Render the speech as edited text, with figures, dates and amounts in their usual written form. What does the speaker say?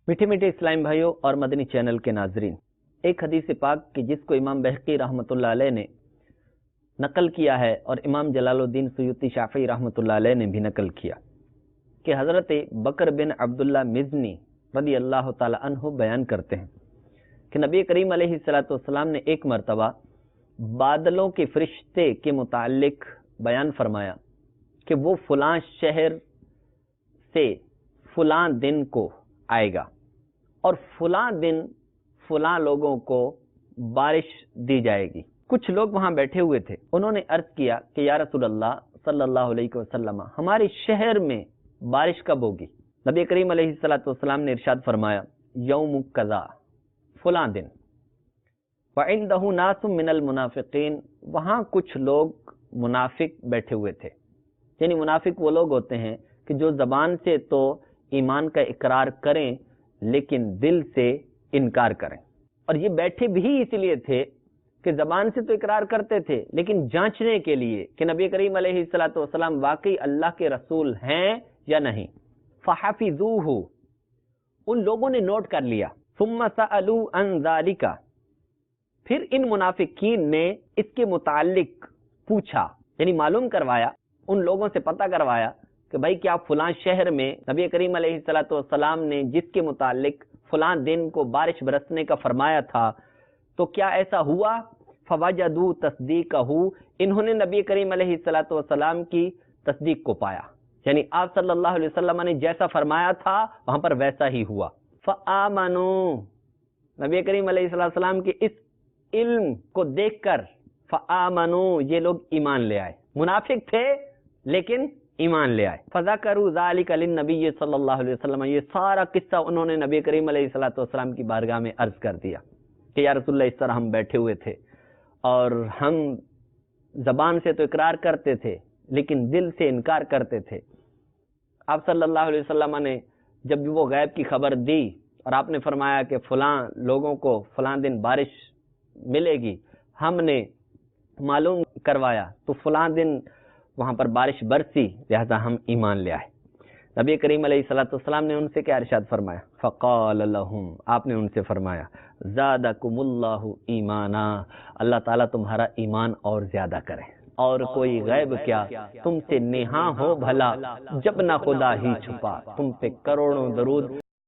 میٹھے میٹھے اسلام بھائیوں اور مدنی چینل کے ناظرین، ایک حدیث پاک کی جس کو امام بہقی رحمۃ اللہ علیہ نے نقل کیا ہے اور امام جلال الدین سیوطی شافعی رحمۃ اللہ علیہ نے بھی نقل کیا کہ حضرت بکر بن عبداللہ مزنی رضی اللہ تعالی عنہ بیان کرتے ہیں کہ نبی کریم علیہ الصلوۃ والسلام نے ایک مرتبہ بادلوں کے فرشتے کے متعلق بیان فرمایا کہ وہ فلاں شہر سے فلاں دن کو آئے گا اور فلاں دن فلاں لوگوں کو بارش دی جائے گی۔ کچھ لوگ وہاں بیٹھے ہوئے تھے، انہوں نے عرض کیا کہ یا رسول اللہ صلی اللہ علیہ وسلم، ہمارے شہر میں بارش کب ہوگی؟ نبی کریم علیہ الصلوۃ والسلام نے ارشاد فرمایا یوم کذا، فلاں دن۔ وعندہ ناس من المنافقین، وہاں کچھ لوگ منافق بیٹھے ہوئے تھے، یعنی منافق وہ لوگ ہوتے ہیں کہ جو زبان سے تو ایمان کا اقرار کریں لیکن دل سے انکار کریں، اور یہ بیٹھے بھی اس لیے تھے کہ زبان سے تو اقرار کرتے تھے لیکن جانچنے کے لیے کہ نبی کریم علیہ الصلوۃ والسلام واقعی اللہ کے رسول ہیں یا نہیں۔ فحفظوہ، ان لوگوں نے نوٹ کر لیا۔ ثم سألوا عن ذلک، پھر ان منافقین نے اس کے متعلق پوچھا، یعنی معلوم کروایا، ان لوگوں سے پتہ کروایا کہ بھائی کیا فلاں شہر میں نبی کریم علیہ الصلوۃ والسلام نے جس کے متعلق فلاں دن کو بارش برسنے کا فرمایا تھا تو کیا ایسا ہوا؟ فوجدوا تصدیقہ، انہوں نے نبی کریم علیہ الصلوۃ والسلام کی تصدیق کو پایا، یعنی آپ صلی اللہ علیہ وسلم نے جیسا فرمایا تھا وہاں پر ویسا ہی ہوا۔ فآمنوا، نبی کریم علیہ السلام کے اس علم کو دیکھ کر فآمنوا، یہ لوگ ایمان لے آئے، منافق تھے لیکن ایمان لے آئے۔ فذکروا ذلک للنبی صلی اللہ علیہ وسلم، یہ سارا قصہ انہوں نے نبی کریم علیہ الصلوۃ والسلام کی بارگاہ میں عرض کر دیا کہ یا رسول اللہ اس طرح ہم بیٹھے ہوئے تھے اور ہم زبان سے تو اقرار کرتے تھے لیکن دل سے انکار کرتے تھے۔ آپ صلی اللہ علیہ وسلم نے جب بھی وہ غیب کی خبر دی اور آپ نے فرمایا کہ فلاں لوگوں کو فلاں دن بارش ملے گی، ہم نے معلوم کروایا تو فلاں دن وہاں پر بارش برسی، لہذا ہم ایمان لے آئے۔ نبی کریم علیہ الصلوۃ والسلام نے ان سے کیا ارشاد فرمایا؟ فقال لهم، آپ نے ان سے فرمایا زادکم اللہ ایمانا، اللہ تعالیٰ تمہارا ایمان اور زیادہ کرے، اور کوئی غیب کیا تم سے نہاں ہو بھلا، جب نہ خدا ہی چھپا، تم پہ کروڑوں درود